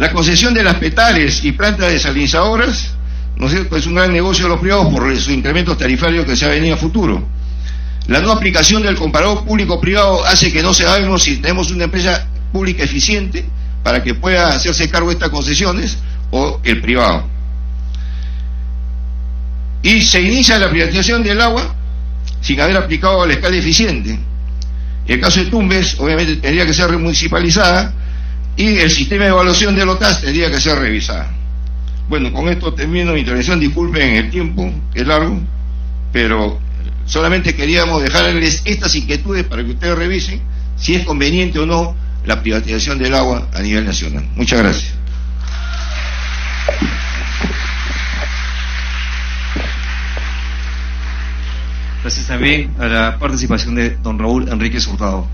La concesión de las petales y plantas desalinizadoras, ¿no es cierto?, es un gran negocio de los privados por sus incrementos tarifarios que se ha venido a futuro. La no aplicación del comparador público-privado hace que no sabemos si tenemos una empresa pública eficiente para que pueda hacerse cargo de estas concesiones o el privado. Y se inicia la privatización del agua sin haber aplicado la escala eficiente. En el caso de Tumbes, obviamente tendría que ser remunicipalizada y el sistema de evaluación del OTAS tendría que ser revisada. Bueno, con esto termino mi intervención. Disculpen el tiempo, que es largo, pero solamente queríamos dejarles estas inquietudes para que ustedes revisen si es conveniente o no la privatización del agua a nivel nacional. Muchas gracias. Gracias también a la participación de don Raúl Enríquez Hurtado.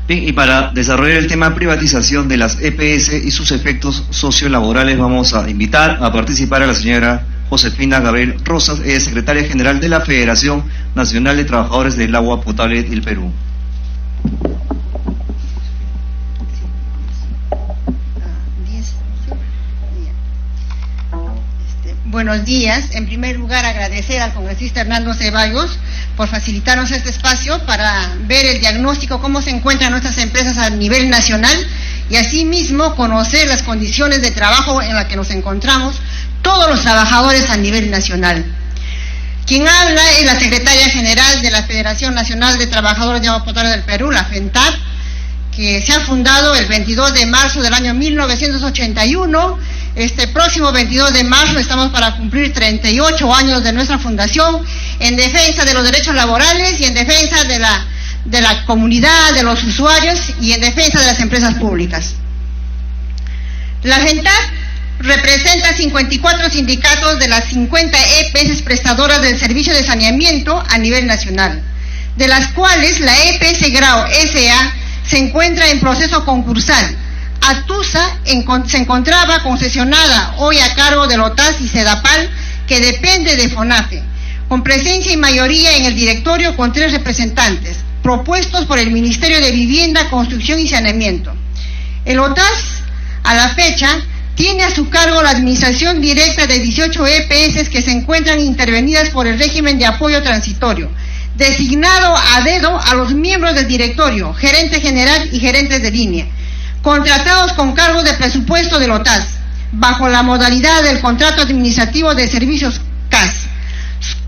Bien, y para desarrollar el tema privatización de las EPS y sus efectos sociolaborales, vamos a invitar a participar a la señora Josefina Gabriel Rosas, secretaria general de la Federación Nacional de Trabajadores del Agua Potable del Perú. Buenos días. En primer lugar, agradecer al congresista Hernando Ceballos por facilitarnos este espacio para ver el diagnóstico, cómo se encuentran nuestras empresas a nivel nacional y asimismo conocer las condiciones de trabajo en las que nos encontramos todos los trabajadores a nivel nacional. Quien habla es la secretaria general de la Federación Nacional de Trabajadores de Agua Potable del Perú, la FENTAP, que se ha fundado el 22 de marzo del año 1981. Este próximo 22 de marzo estamos para cumplir 38 años de nuestra fundación en defensa de los derechos laborales y en defensa de la comunidad, de los usuarios y en defensa de las empresas públicas. La FENTAP representa 54 sindicatos de las 50 EPS prestadoras del servicio de saneamiento a nivel nacional, de las cuales la EPS Grau S.A. se encuentra en proceso concursal. Atusa se encontraba concesionada hoy a cargo del OTAS y Sedapal, que depende de FONAFE, con presencia y mayoría en el directorio con 3 representantes, propuestos por el Ministerio de Vivienda, Construcción y Saneamiento. El OTAS, a la fecha, tiene a su cargo la administración directa de 18 EPS que se encuentran intervenidas por el régimen de apoyo transitorio, designado a dedo a los miembros del directorio, gerente general y gerentes de línea, contratados con cargo de presupuesto del OTAS, bajo la modalidad del contrato administrativo de servicios CAS,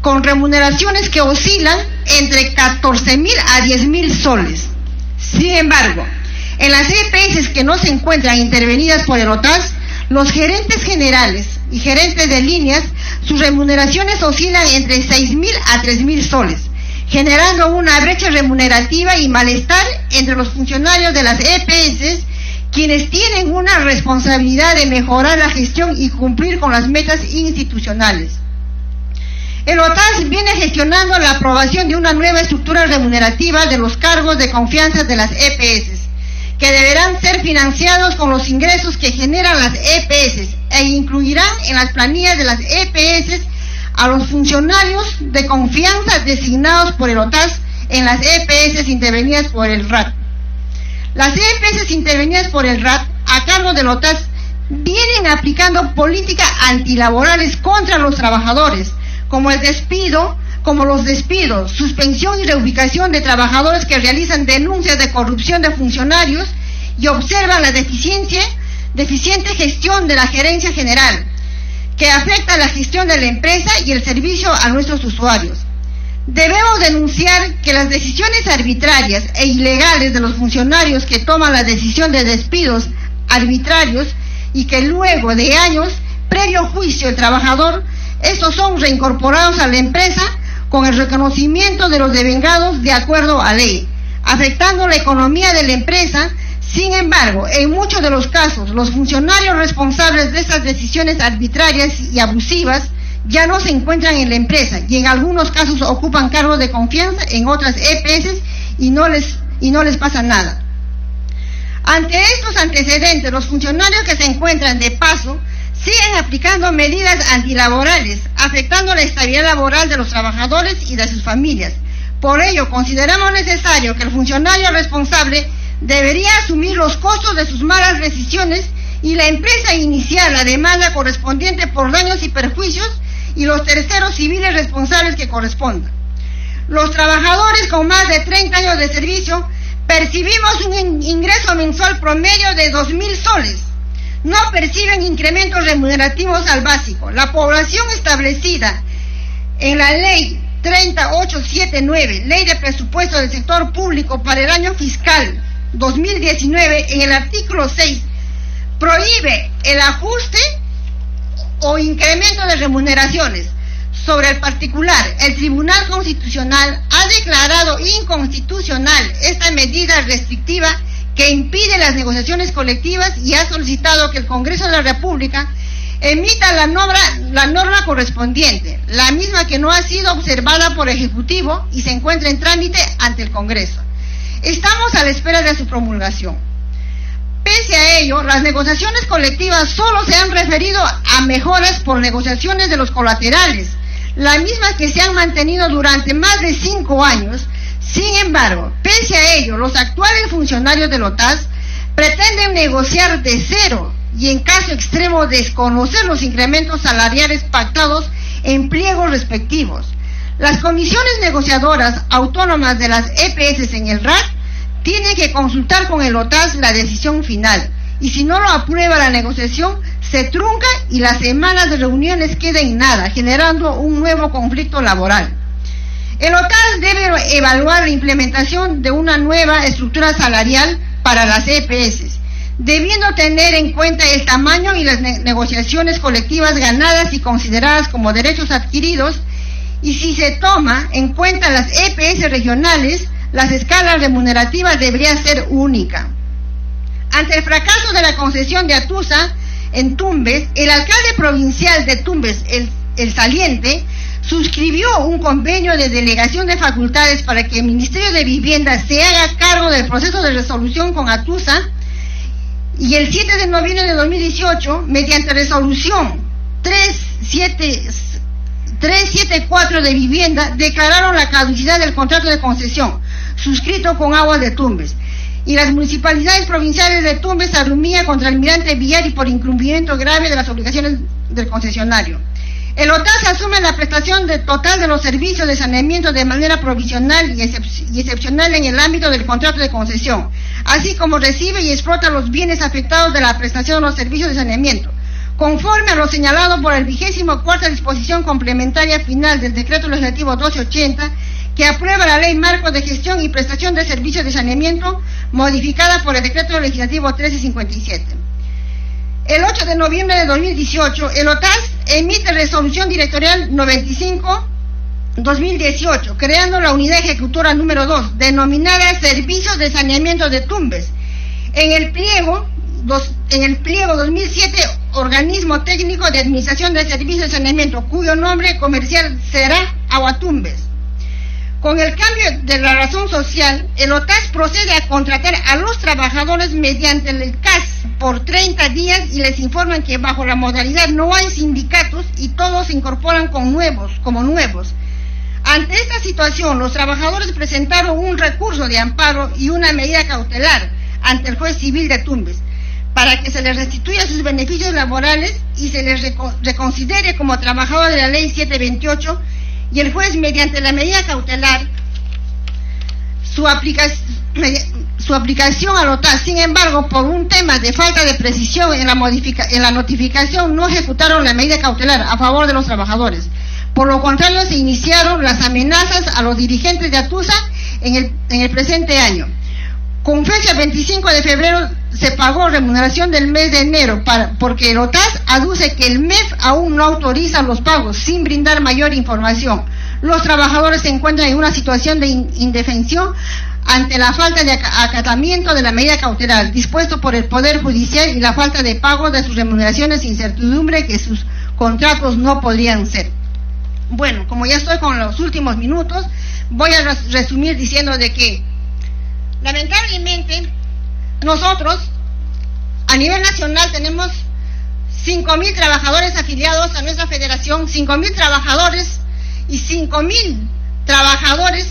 con remuneraciones que oscilan entre 14.000 a 10.000 soles. Sin embargo, en las EPS que no se encuentran intervenidas por el OTAS, los gerentes generales y gerentes de líneas, sus remuneraciones oscilan entre 6.000 a 3.000 soles, generando una brecha remunerativa y malestar entre los funcionarios de las EPS, quienes tienen una responsabilidad de mejorar la gestión y cumplir con las metas institucionales. El OTAS viene gestionando la aprobación de una nueva estructura remunerativa de los cargos de confianza de las EPS, que deberán ser financiados con los ingresos que generan las EPS e incluirán en las planillas de las EPS a los funcionarios de confianza designados por el OTAS en las EPS intervenidas por el RAT. Las EPS intervenidas por el RAT a cargo del OTAS vienen aplicando políticas antilaborales contra los trabajadores, como los despidos, suspensión y reubicación de trabajadores que realizan denuncias de corrupción de funcionarios y observan la deficiente gestión de la gerencia general, que afecta la gestión de la empresa y el servicio a nuestros usuarios. Debemos denunciar que las decisiones arbitrarias e ilegales de los funcionarios que toman la decisión de despidos arbitrarios y que luego de años, previo juicio del trabajador, estos son reincorporados a la empresa con el reconocimiento de los devengados de acuerdo a ley, afectando la economía de la empresa. Sin embargo, en muchos de los casos, los funcionarios responsables de estas decisiones arbitrarias y abusivas ya no se encuentran en la empresa y en algunos casos ocupan cargos de confianza en otras EPS y no les pasa nada. Ante estos antecedentes, los funcionarios que se encuentran de paso siguen aplicando medidas antilaborales, afectando la estabilidad laboral de los trabajadores y de sus familias. Por ello, consideramos necesario que el funcionario responsable debería asumir los costos de sus malas decisiones y la empresa inicia la demanda correspondiente por daños y perjuicios y los terceros civiles responsables que correspondan. Los trabajadores con más de 30 años de servicio percibimos un ingreso mensual promedio de 2.000 soles. No perciben incrementos remunerativos al básico. La población establecida en la ley 30879, Ley de Presupuesto del Sector Público para el año fiscal 2019, en el artículo 6, prohíbe el ajuste o incremento de remuneraciones. Sobre el particular, el Tribunal Constitucional ha declarado inconstitucional esta medida restrictiva que impide las negociaciones colectivas y ha solicitado que el Congreso de la República emita la norma correspondiente, la misma que no ha sido observada por Ejecutivo y se encuentra en trámite ante el Congreso. Estamos a la espera de su promulgación. Pese a ello, las negociaciones colectivas solo se han referido a mejoras por negociaciones de los colaterales, las mismas que se han mantenido durante más de 5 años. Sin embargo, pese a ello, los actuales funcionarios del OTAS pretenden negociar de cero y en caso extremo desconocer los incrementos salariales pactados en pliegos respectivos. Las comisiones negociadoras autónomas de las EPS en el RAC tienen que consultar con el OTAS la decisión final, y si no lo aprueba la negociación, se trunca y las semanas de reuniones quedan en nada, generando un nuevo conflicto laboral. El OTAS debe evaluar la implementación de una nueva estructura salarial para las EPS, debiendo tener en cuenta el tamaño y las negociaciones colectivas ganadas y consideradas como derechos adquiridos, y si se toma en cuenta las EPS regionales, las escalas remunerativas deberían ser únicas. Ante el fracaso de la concesión de Atusa en Tumbes, el alcalde provincial de Tumbes, el saliente, suscribió un convenio de delegación de facultades para que el Ministerio de Vivienda se haga cargo del proceso de resolución con Atusa, y el 7 de noviembre de 2018, mediante resolución 374 de vivienda, declararon la caducidad del contrato de concesión suscrito con Aguas de Tumbes, y las municipalidades provinciales de Tumbes, Arumía contra Almirante Villari por incumplimiento grave de las obligaciones del concesionario. El OTAS asume la prestación total de los servicios de saneamiento de manera provisional y excepcional en el ámbito del contrato de concesión, así como recibe y explota los bienes afectados de la prestación de los servicios de saneamiento, conforme a lo señalado por el 24ª disposición complementaria final del Decreto Legislativo 1280, que aprueba la Ley Marco de Gestión y Prestación de Servicios de Saneamiento, modificada por el Decreto Legislativo 1357. El 8 de noviembre de 2018, el OTAS emite resolución directorial 95-2018, creando la unidad ejecutora número 2, denominada Servicios de Saneamiento de Tumbes. En el pliego 2007, Organismo Técnico de Administración de Servicios de Saneamiento, cuyo nombre comercial será Aguatumbes. Con el cambio de la razón social, el OTAS procede a contratar a los trabajadores mediante el CAS por 30 días y les informan que bajo la modalidad no hay sindicatos y todos se incorporan como nuevos. Ante esta situación, los trabajadores presentaron un recurso de amparo y una medida cautelar ante el juez civil de Tumbes para que se les restituya sus beneficios laborales y se les reconsidere como trabajador de la Ley 728, y el juez, mediante la medida cautelar, su aplicación al OTAS. Sin embargo, por un tema de falta de precisión en la notificación, no ejecutaron la medida cautelar a favor de los trabajadores. Por lo contrario, se iniciaron las amenazas a los dirigentes de Atusa en el presente año. Con fecha 25 de febrero se pagó remuneración del mes de enero porque el OTAS aduce que el MEF aún no autoriza los pagos sin brindar mayor información. Los trabajadores se encuentran en una situación de indefensión ante la falta de acatamiento de la medida cautelar dispuesto por el Poder Judicial y la falta de pago de sus remuneraciones, incertidumbre que sus contratos no podrían ser. Bueno, como ya estoy con los últimos minutos, voy a resumir diciendo de que lamentablemente nosotros a nivel nacional tenemos 5.000 trabajadores afiliados a nuestra federación, 5.000 trabajadores y 5.000 trabajadores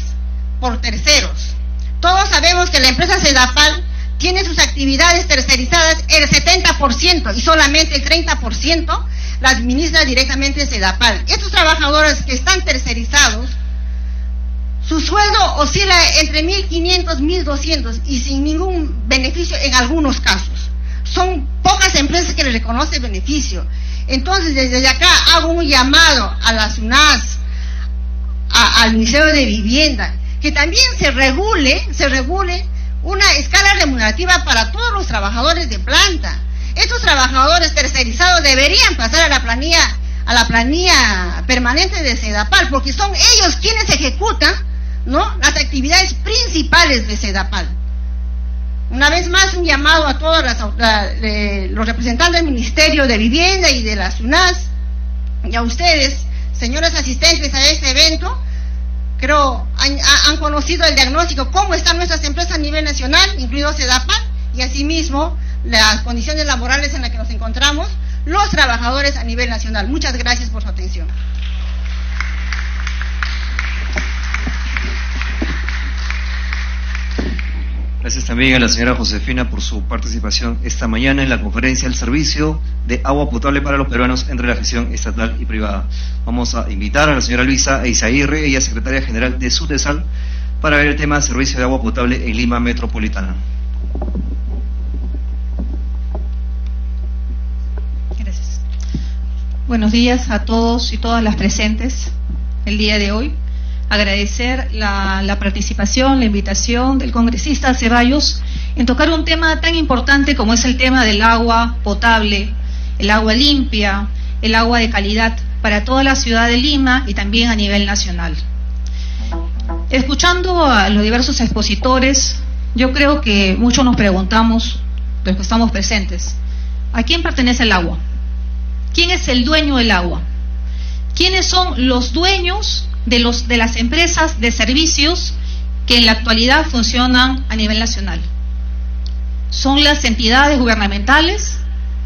por terceros. Todos sabemos que la empresa Sedapal tiene sus actividades tercerizadas el 70% y solamente el 30% la administra directamente Sedapal. Estos trabajadores que están tercerizados, su sueldo oscila entre 1.500, 1.200 y sin ningún beneficio en algunos casos. Son pocas empresas que les reconocen beneficio. Entonces, desde acá hago un llamado a la SUNAS, al Ministerio de Vivienda, que también se regule una escala remunerativa para todos los trabajadores de planta. Estos trabajadores tercerizados deberían pasar a la planilla permanente de Sedapal, porque son ellos quienes ejecutan, ¿no?, las actividades principales de Sedapal. Una vez más, un llamado a todos los representantes del Ministerio de Vivienda y de la SUNAS, y a ustedes, señores asistentes a este evento. Creo han conocido el diagnóstico, cómo están nuestras empresas a nivel nacional, incluido Sedapal, y asimismo las condiciones laborales en las que nos encontramos los trabajadores a nivel nacional. Muchas gracias por su atención. Gracias también a la señora Josefina por su participación esta mañana en la conferencia del servicio de agua potable para los peruanos entre la gestión estatal y privada. Vamos a invitar a la señora Luisa Eizaguirre, ella es secretaria general de SUTESAL, para ver el tema de servicio de agua potable en Lima Metropolitana. Gracias. Buenos días a todos y todas las presentes el día de hoy. Agradecer la participación, la invitación del congresista Ceballos en tocar un tema tan importante como es el tema del agua potable, el agua limpia, el agua de calidad para toda la ciudad de Lima y también a nivel nacional. Escuchando a los diversos expositores, yo creo que muchos nos preguntamos, los que estamos presentes, ¿a quién pertenece el agua? ¿Quién es el dueño del agua? ¿Quiénes son los dueños de las empresas de servicios que en la actualidad funcionan a nivel nacional? ¿Son las entidades gubernamentales?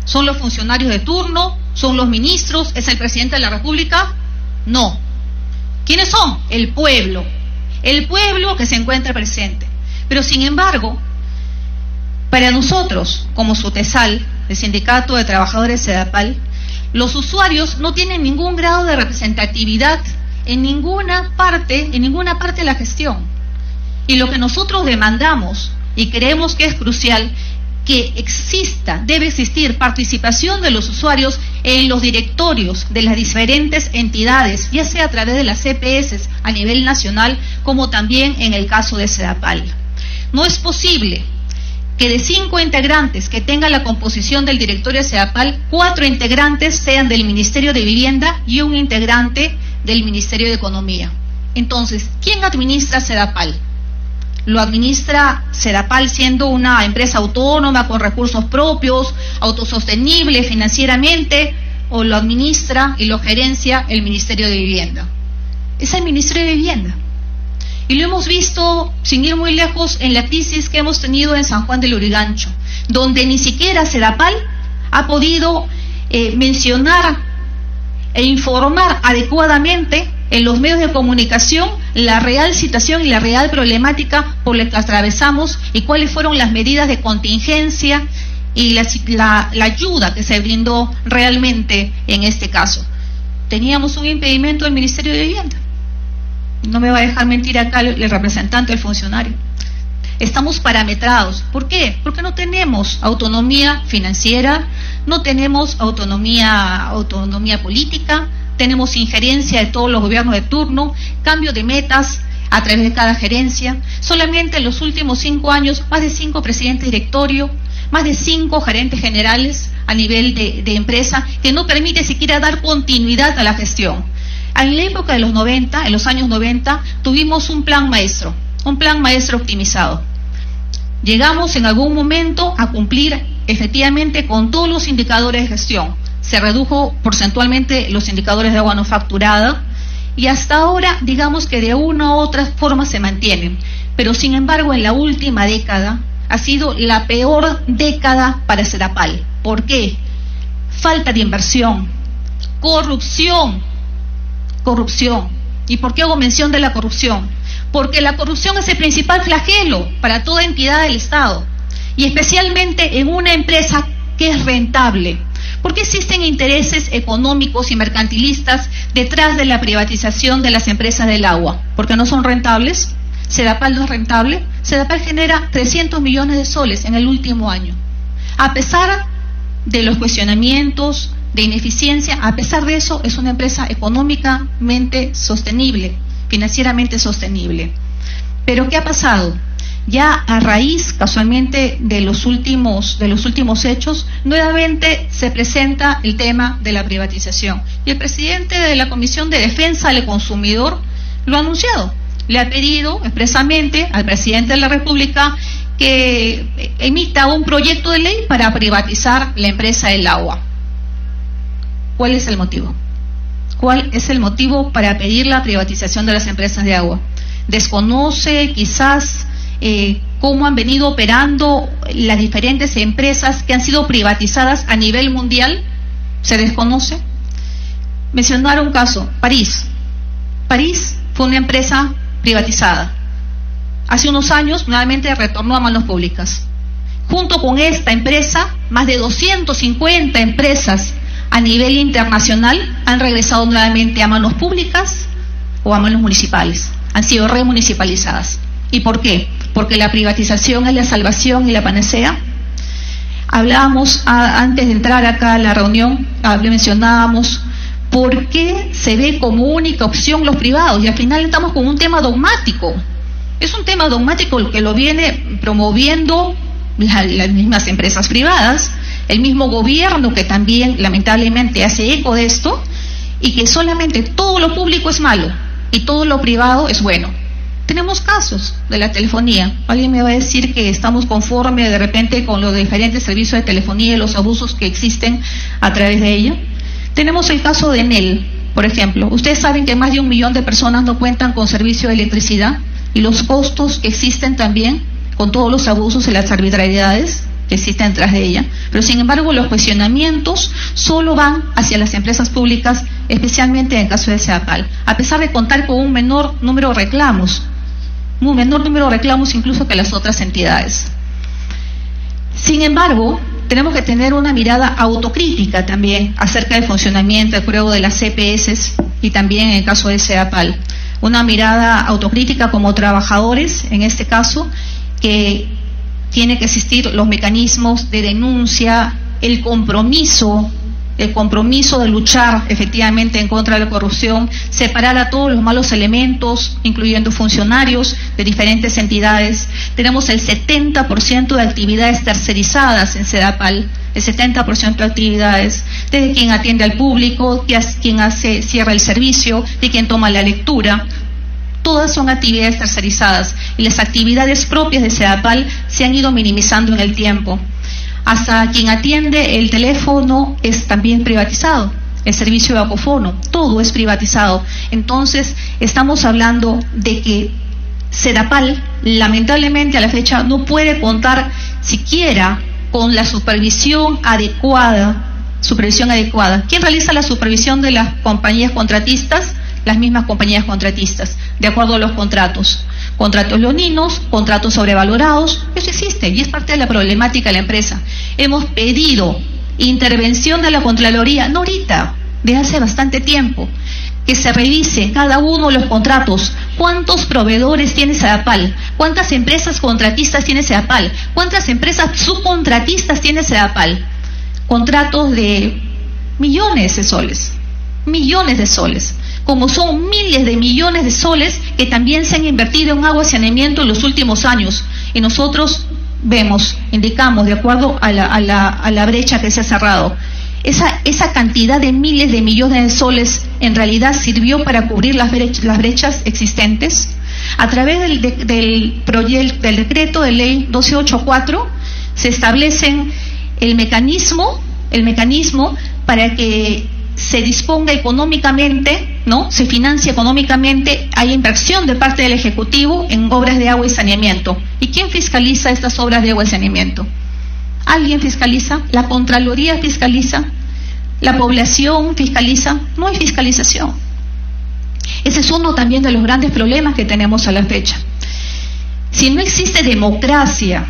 ¿Son los funcionarios de turno? ¿Son los ministros? ¿Es el presidente de la República? No. ¿Quiénes son? El pueblo que se encuentra presente. Pero sin embargo, para nosotros, como SUTESAL, el Sindicato de Trabajadores Sedapal, los usuarios no tienen ningún grado de representatividad en ninguna parte de la gestión. Y lo que nosotros demandamos y creemos que es crucial, que debe existir participación de los usuarios en los directorios de las diferentes entidades, ya sea a través de las EPS a nivel nacional, como también en el caso de Sedapal. No es posible que de 5 integrantes que tenga la composición del directorio de Sedapal, 4 integrantes sean del Ministerio de Vivienda y un integrante del Ministerio de Economía. Entonces, ¿quién administra Sedapal? ¿Lo administra Sedapal siendo una empresa autónoma con recursos propios, autosostenible financieramente, o lo administra y lo gerencia el Ministerio de Vivienda? Es el Ministerio de Vivienda. Y lo hemos visto, sin ir muy lejos, en la crisis que hemos tenido en San Juan del Lurigancho, donde ni siquiera Sedapal ha podido mencionar e informar adecuadamente en los medios de comunicación la real situación y la real problemática por la que atravesamos y cuáles fueron las medidas de contingencia y la ayuda que se brindó realmente en este caso. Teníamos un impedimento del Ministerio de Vivienda. No me va a dejar mentir acá el representante del funcionario. Estamos parametrados. ¿Por qué? Porque no tenemos autonomía financiera, no tenemos autonomía política, tenemos injerencia de todos los gobiernos de turno, cambio de metas a través de cada gerencia. Solamente en los últimos 5 años, más de 5 presidentes de directorio, más de 5 gerentes generales a nivel de empresa, que no permite siquiera dar continuidad a la gestión. En la época de los 90, en los años 90, tuvimos un plan maestro optimizado. Llegamos en algún momento a cumplir efectivamente con todos los indicadores de gestión. Se redujo porcentualmente los indicadores de agua no facturada y hasta ahora, digamos que de una u otra forma se mantienen. Pero sin embargo, en la última década ha sido la peor década para Sedapal. ¿Por qué? Falta de inversión, corrupción. ¿Y por qué hago mención de la corrupción? Porque la corrupción es el principal flagelo para toda entidad del Estado. y especialmente en una empresa que es rentable. ¿Por qué existen intereses económicos y mercantilistas detrás de la privatización de las empresas del agua? ¿Porque no son rentables? ¿Sedapal no es rentable? Sedapal genera 300 millones de soles en el último año. A pesar de los cuestionamientos de ineficiencia, a pesar de eso, es una empresa económicamente sostenible, financieramente sostenible. Pero ¿qué ha pasado? Ya a raíz, casualmente, de los últimos hechos, nuevamente se presenta el tema de la privatización. Y el presidente de la Comisión de Defensa del Consumidor lo ha anunciado. Le ha pedido expresamente al presidente de la República que emita un proyecto de ley para privatizar la empresa del agua. ¿Cuál es el motivo? ¿Cuál es el motivo para pedir la privatización de las empresas de agua? ¿Desconoce quizás cómo han venido operando las diferentes empresas que han sido privatizadas a nivel mundial? ¿Se desconoce? Mencionar un caso, París. París fue una empresa privatizada. Hace unos años nuevamente retornó a manos públicas. Junto con esta empresa, más de 250 empresas a nivel internacional han regresado nuevamente a manos públicas o a manos municipales. Han sido remunicipalizadas. ¿Y por qué? Porque la privatización es la salvación y la panacea. Hablábamos antes de entrar acá a la reunión, mencionábamos por qué se ve como única opción los privados, y al final estamos con un tema dogmático. Es un tema dogmático que lo viene promoviendo las mismas empresas privadas, el mismo gobierno que también lamentablemente hace eco de esto, y que solamente todo lo público es malo y todo lo privado es bueno. Tenemos casos de la telefonía. Alguien me va a decir que estamos conformes de repente con los diferentes servicios de telefonía y los abusos que existen a través de ella. Tenemos el caso de Enel, por ejemplo. Ustedes saben que más de 1 millón de personas no cuentan con servicio de electricidad, y los costos que existen también con todos los abusos y las arbitrariedades que existen detrás de ella. Pero sin embargo los cuestionamientos solo van hacia las empresas públicas, especialmente en el caso de Sedapal, a pesar de contar con un menor número de reclamos incluso que las otras entidades. Sin embargo, tenemos que tener una mirada autocrítica también acerca del funcionamiento, creo, de las EPS y también en el caso de Sedapal. Una mirada autocrítica como trabajadores, en este caso, que tiene que existir los mecanismos de denuncia, el compromiso de luchar efectivamente en contra de la corrupción, separar a todos los malos elementos, incluyendo funcionarios de diferentes entidades. Tenemos el 70% de actividades tercerizadas en Sedapal, el 70% de actividades, desde quien atiende al público, quien cierra el servicio, de quien toma la lectura. Todas son actividades tercerizadas, y las actividades propias de Sedapal se han ido minimizando en el tiempo. Hasta quien atiende el teléfono es también privatizado, el servicio de bacofono, todo es privatizado. Entonces estamos hablando de que Sedapal, lamentablemente a la fecha, no puede contar siquiera con la supervisión adecuada. ¿Quién realiza la supervisión de las compañías contratistas? Las mismas compañías contratistas, de acuerdo a los contratos leoninos, contratos sobrevalorados. Eso existe y es parte de la problemática de la empresa. Hemos pedido intervención de la Contraloría, no ahorita, de hace bastante tiempo, que se revise cada uno de los contratos. ¿Cuántos proveedores tiene Sedapal? ¿Cuántas empresas contratistas tiene Sedapal? ¿Cuántas empresas subcontratistas tiene Sedapal? Contratos de millones de soles, como son miles de millones de soles que también se han invertido en agua y saneamiento en los últimos años. Y nosotros indicamos, de acuerdo a la brecha que se ha cerrado, esa cantidad de miles de millones de soles en realidad sirvió para cubrir las brechas existentes. A través del decreto de ley 1284 se establecen el mecanismo para que se disponga económicamente, ¿no? Se financia económicamente, hay inversión de parte del Ejecutivo en obras de agua y saneamiento. ¿Y quién fiscaliza estas obras de agua y saneamiento? ¿Alguien fiscaliza? ¿La Contraloría fiscaliza? ¿La población fiscaliza? No hay fiscalización. Ese es uno también de los grandes problemas que tenemos a la fecha. Si no existe democracia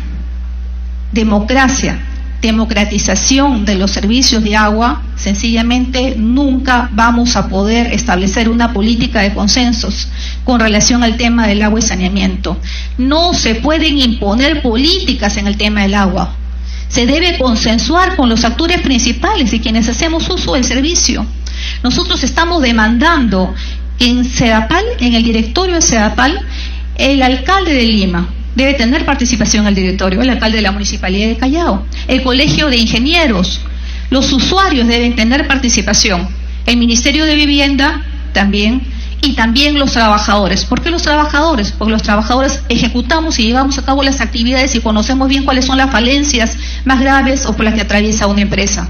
democracia, democratización de los servicios de agua, sencillamente nunca vamos a poder establecer una política de consensos con relación al tema del agua y saneamiento. No se pueden imponer políticas en el tema del agua. Se debe consensuar con los actores principales y quienes hacemos uso del servicio. Nosotros estamos demandando en CEDAPAL, en el directorio de CEDAPAL, el alcalde de Lima debe tener participación en el directorio, el alcalde de la Municipalidad de Callao, el Colegio de Ingenieros, los usuarios deben tener participación, el Ministerio de Vivienda también, y también los trabajadores. ¿Por qué los trabajadores? Porque los trabajadores ejecutamos y llevamos a cabo las actividades y conocemos bien cuáles son las falencias más graves o por las que atraviesa una empresa.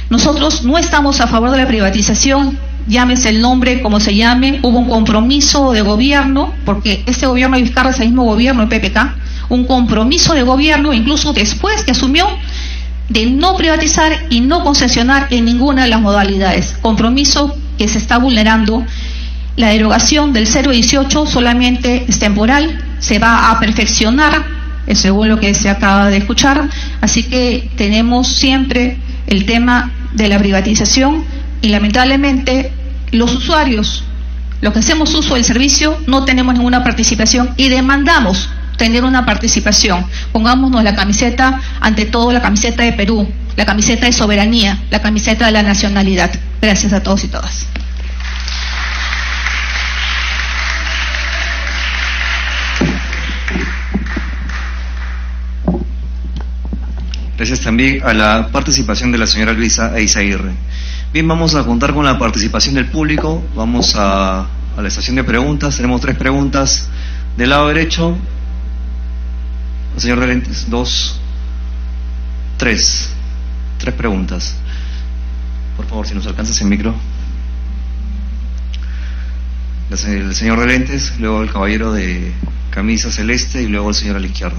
Nosotros no estamos a favor de la privatización, llámese el nombre como se llame. Hubo un compromiso de gobierno, porque este gobierno de Vizcarra es el mismo gobierno, el PPK, un compromiso de gobierno, incluso después que asumió, de no privatizar y no concesionar en ninguna de las modalidades. Compromiso que se está vulnerando. La derogación del 018 solamente es temporal, se va a perfeccionar, según lo que se acaba de escuchar, así que tenemos siempre el tema de la privatización y lamentablemente los usuarios, los que hacemos uso del servicio, no tenemos ninguna participación y demandamos tener una participación. Pongámonos la camiseta, ante todo la camiseta de Perú, la camiseta de soberanía, la camiseta de la nacionalidad. Gracias a todos y todas. Gracias también a la participación de la señora Luisa Eizaguirre. Bien, vamos a contar con la participación del público. Vamos a la estación de preguntas. Tenemos 3 preguntas. Del lado derecho, el señor de lentes, 2, 3. 3 preguntas. Por favor, si nos alcanzas el micro. El señor de lentes, luego el caballero de camisa celeste y luego el señor a la izquierda.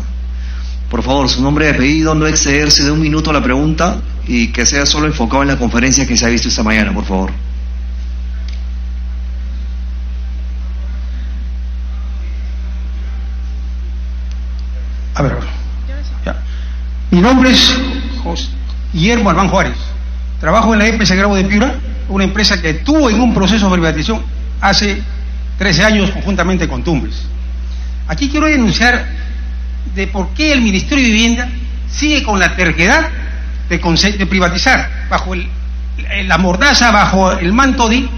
Por favor, su nombre y apellido, no excederse de 1 minuto a la pregunta y que sea solo enfocado en la conferencia que se ha visto esta mañana, por favor. A ver, ya. Mi nombre es Guillermo Albán Juárez. Trabajo en la EPS Grau de Piura, una empresa que estuvo en un proceso de privatización hace 13 años conjuntamente con Tumbes. Aquí quiero denunciar de por qué el Ministerio de Vivienda sigue con la terquedad de privatizar bajo la mordaza, bajo el manto de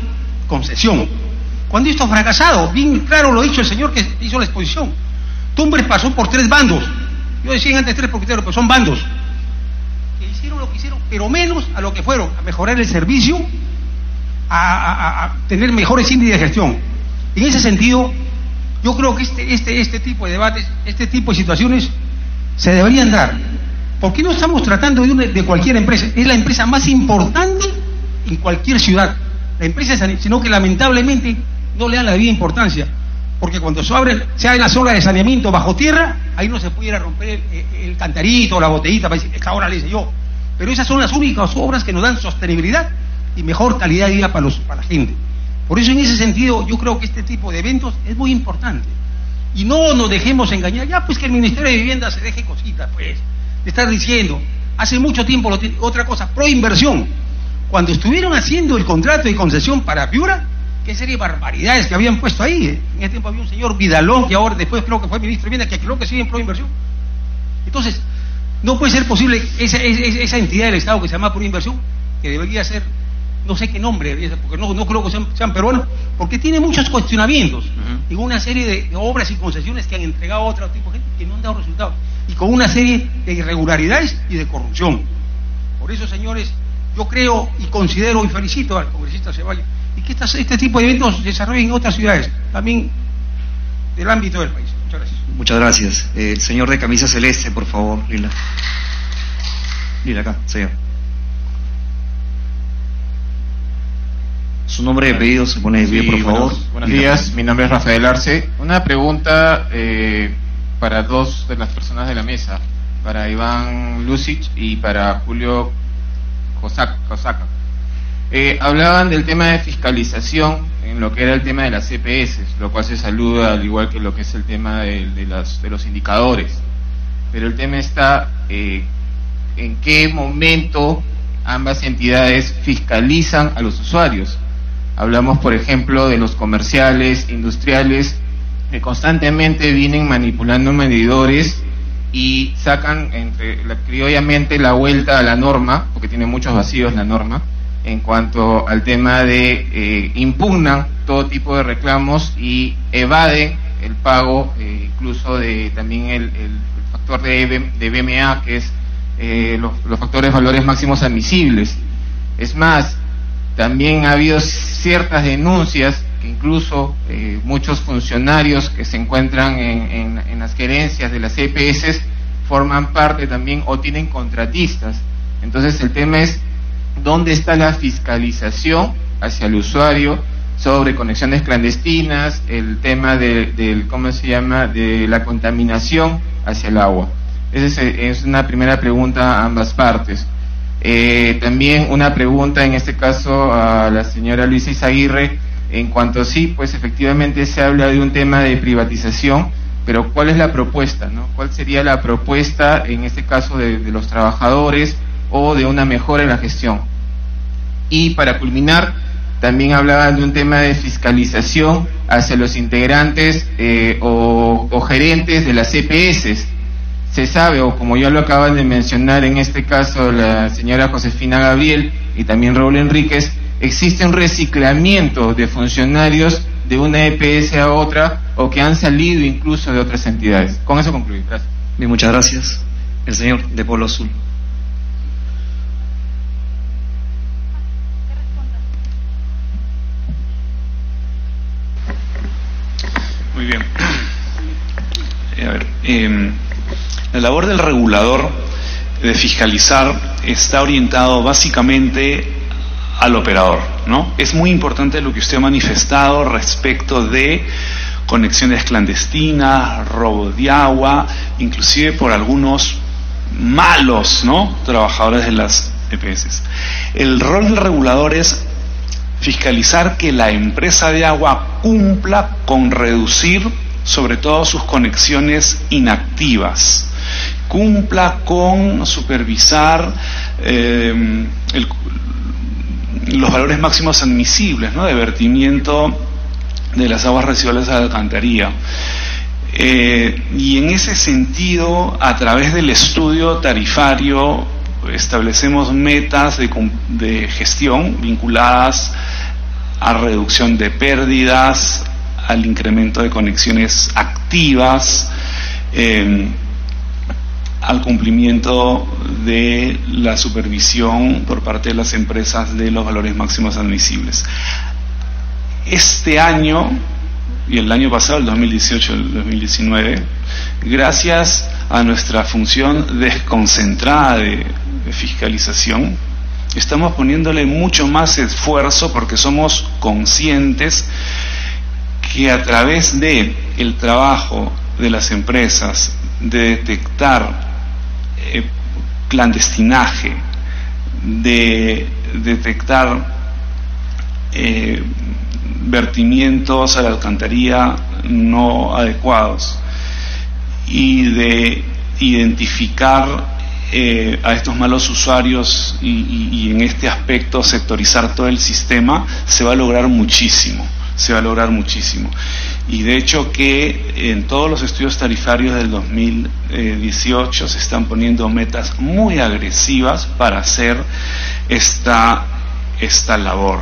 concesión. Cuando esto ha fracasado, bien claro lo ha dicho el señor que hizo la exposición. Tumbes pasó por 3 bandos. Yo decía antes 3 propietarios, pero son bandos que hicieron lo que hicieron, pero menos a lo que fueron, a mejorar el servicio, a tener mejores índices de gestión. En ese sentido, yo creo que este tipo de debates, este tipo de situaciones se deberían dar. ¿Por qué no estamos tratando de cualquier empresa? Es la empresa más importante en cualquier ciudad. La empresa, sino que lamentablemente no le dan la debida importancia. Porque cuando se abre la zona de saneamiento bajo tierra, ahí no se pudiera romper el cantarito o la botellita para decir, esta hora le hice yo. Pero esas son las únicas obras que nos dan sostenibilidad y mejor calidad de vida para la gente. Por eso en ese sentido yo creo que este tipo de eventos es muy importante. Y no nos dejemos engañar, ya pues que el Ministerio de Vivienda se deje cositas, pues, de estar diciendo, hace mucho tiempo otra cosa, proinversión. Cuando estuvieron haciendo el contrato de concesión para Piura, qué serie de barbaridades que habían puesto ahí. En ese tiempo había un señor Vidalón, que ahora después creo que fue ministro de Vivienda, que creo que sigue en proinversión. Entonces, no puede ser posible esa entidad del Estado que se llama proinversión, que debería ser, no sé qué nombre debería ser, porque no creo que sean peruanos, porque tiene muchos cuestionamientos en una serie de obras y concesiones que han entregado a otro tipo de gente que no han dado resultados, y con una serie de irregularidades y de corrupción. Por eso, señores, yo creo y considero y felicito al congresista Ceballos y que este tipo de eventos se desarrollen en otras ciudades, también del ámbito del país. Muchas gracias. Muchas gracias. El señor de camisa celeste, por favor, Lila. Lila, acá, señor. Su nombre y apellido se pone de pie, por favor. Buenos días, mi nombre es Rafael Arce. Una pregunta para 2 de las personas de la mesa, para Iván Lucic y para Julio Cosaca. Hablaban del tema de fiscalización en lo que era el tema de las EPS, lo cual se saluda, al igual que lo que es el tema de los indicadores. Pero el tema está en qué momento ambas entidades fiscalizan a los usuarios. Hablamos, por ejemplo, de los comerciales, industriales, que constantemente vienen manipulando medidores y sacan criollamente la vuelta a la norma, porque tiene muchos vacíos la norma, en cuanto al tema de impugnan todo tipo de reclamos y evaden el pago, incluso de también el factor de BMA, que es los factores de valores máximos admisibles. Es más, también ha habido ciertas denuncias que incluso muchos funcionarios que se encuentran en las gerencias de las EPS forman parte también o tienen contratistas. Entonces el tema es dónde está la fiscalización hacia el usuario sobre conexiones clandestinas, el tema de la contaminación hacia el agua. Esa es una primera pregunta a ambas partes. También una pregunta en este caso a la señora Luisa Izaguirre, en cuanto sí, pues efectivamente se habla de un tema de privatización, pero ¿cuál es la propuesta, no? ¿Cuál sería la propuesta en este caso de los trabajadores o de una mejora en la gestión? Y para culminar, también hablaban de un tema de fiscalización hacia los integrantes o gerentes de las EPS. Se sabe, o como ya lo acaban de mencionar en este caso la señora Josefina Gabriel y también Raúl Enríquez, existe un reciclamiento de funcionarios de una EPS a otra o que han salido incluso de otras entidades. Con eso concluyo. Gracias. Bien, muchas gracias. El señor de Polo Azul. Muy bien. La labor del regulador de fiscalizar está orientado básicamente al operador, ¿no? Es muy importante lo que usted ha manifestado respecto de conexiones clandestinas, robo de agua, inclusive por algunos malos, ¿no?, trabajadores de las EPS. El rol del regulador es fiscalizar que la empresa de agua cumpla con reducir sobre todo sus conexiones inactivas, cumpla con supervisar los valores máximos admisibles, ¿no?, de vertimiento de las aguas residuales a la alcantarilla. Y en ese sentido, a través del estudio tarifario, establecemos metas de gestión vinculadas a reducción de pérdidas, al incremento de conexiones activas, al cumplimiento de la supervisión por parte de las empresas de los valores máximos admisibles. Este año y el año pasado, el 2018 y el 2019, gracias a nuestra función desconcentrada de fiscalización, estamos poniéndole mucho más esfuerzo porque somos conscientes que a través de el trabajo de las empresas de detectar clandestinaje, de detectar vertimientos a la alcantarilla no adecuados y de identificar a estos malos usuarios y en este aspecto sectorizar todo el sistema, se va a lograr muchísimo. Y de hecho que en todos los estudios tarifarios del 2018 se están poniendo metas muy agresivas para hacer esta labor.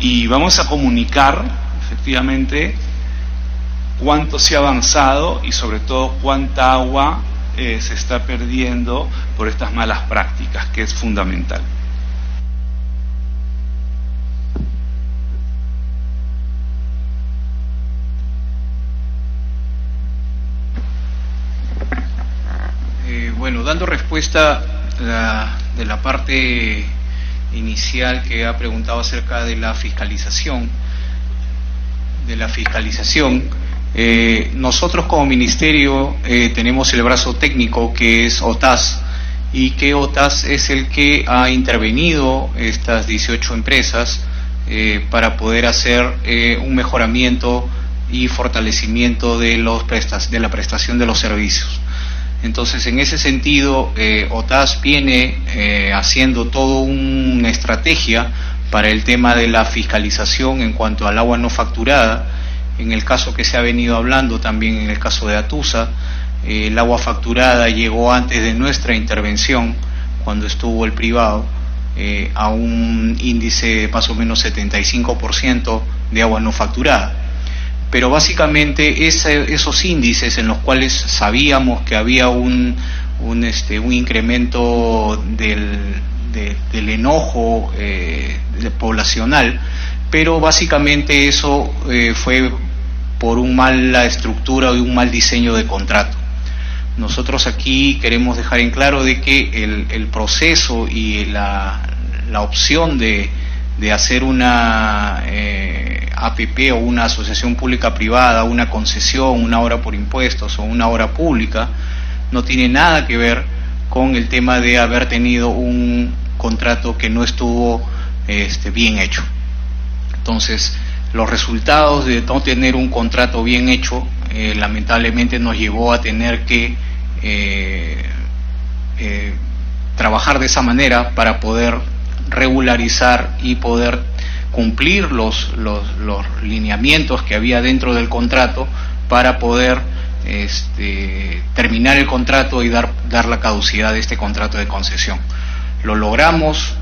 Y vamos a comunicar efectivamente cuánto se ha avanzado y sobre todo cuánta agua se está perdiendo por estas malas prácticas, que es fundamental. Bueno, dando respuesta de la parte inicial que ha preguntado acerca de la fiscalización, nosotros como ministerio tenemos el brazo técnico que es OTAS, y que OTAS es el que ha intervenido estas 18 empresas para poder hacer un mejoramiento y fortalecimiento de la prestación de los servicios. Entonces, en ese sentido, OTAS viene haciendo toda una estrategia para el tema de la fiscalización en cuanto al agua no facturada. En el caso que se ha venido hablando también, en el caso de Atusa, el agua facturada llegó antes de nuestra intervención, cuando estuvo el privado, a un índice de más o menos 75% de agua no facturada. Pero básicamente esos índices en los cuales sabíamos que había un incremento del enojo poblacional, pero básicamente eso fue por una mala estructura y un mal diseño de contrato. Nosotros aquí queremos dejar en claro de que el proceso y la opción de hacer una APP o una asociación pública privada, una concesión, una obra por impuestos o una obra pública, no tiene nada que ver con el tema de haber tenido un contrato que no estuvo bien hecho. Entonces, los resultados de no tener un contrato bien hecho, lamentablemente nos llevó a tener que trabajar de esa manera para poder regularizar y poder cumplir los lineamientos que había dentro del contrato para poder terminar el contrato y dar la caducidad de este contrato de concesión. Lo logramos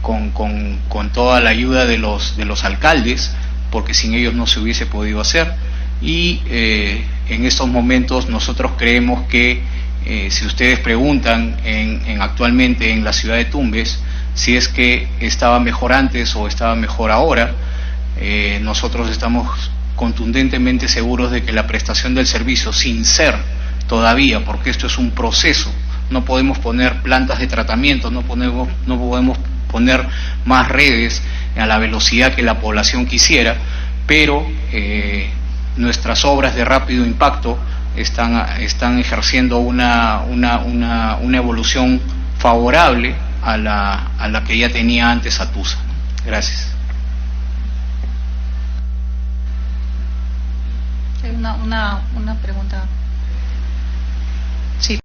con toda la ayuda de los alcaldes, porque sin ellos no se hubiese podido hacer, y en estos momentos nosotros creemos que si ustedes preguntan actualmente en la ciudad de Tumbes si es que estaba mejor antes o estaba mejor ahora, nosotros estamos contundentemente seguros de que la prestación del servicio, sin ser todavía, porque esto es un proceso, no podemos poner plantas de tratamiento, no podemos poner más redes a la velocidad que la población quisiera, pero nuestras obras de rápido impacto están ejerciendo una evolución favorable a la que ya tenía antes Atusa. Gracias. Una pregunta. Sí.